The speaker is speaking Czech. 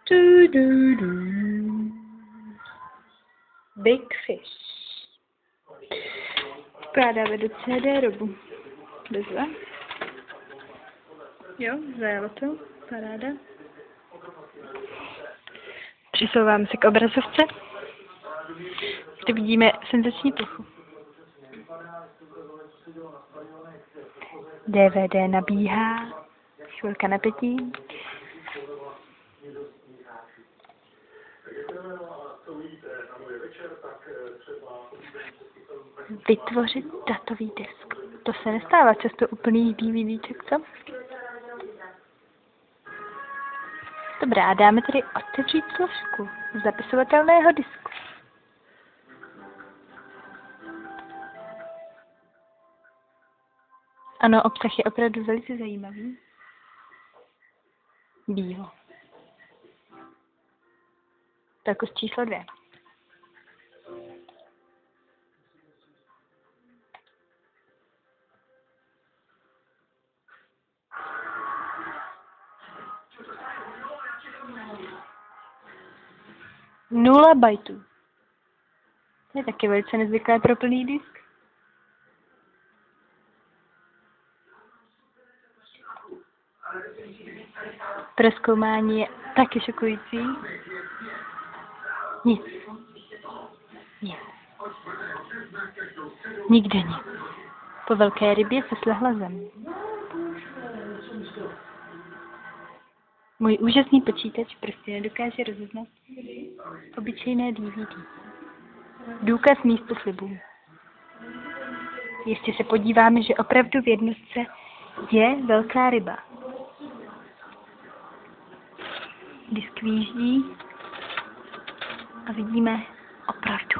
Du, du, du. Big Fish. Vkládáme do CD-robu. Bezva. Jo, zajalo to. Paráda. Přisouváme se k obrazovce, kde vidíme senzační plochu. DVD nabíhá. Chvilka napětí. Vytvořit datový disk. To se nestává často úplný DVDček, co? Dobrá, dáme tedy otevřít složku zapisovatelného disku. Ano, obsah je opravdu velice zajímavý. Bílo. Velikost číslo 2. Nula bajtů. To je taky velice nezvyklé pro plný disk. Prozkoumání je taky šokující. Nic. Nic. Nikde nic. Po velké rybě se slehla zem. Můj úžasný počítač prostě nedokáže rozeznat obyčejné DVD. Důkaz místo slibů. Ještě se podíváme, že opravdu v jednotce je velká ryba. Disk výjíždí a vidíme opravdu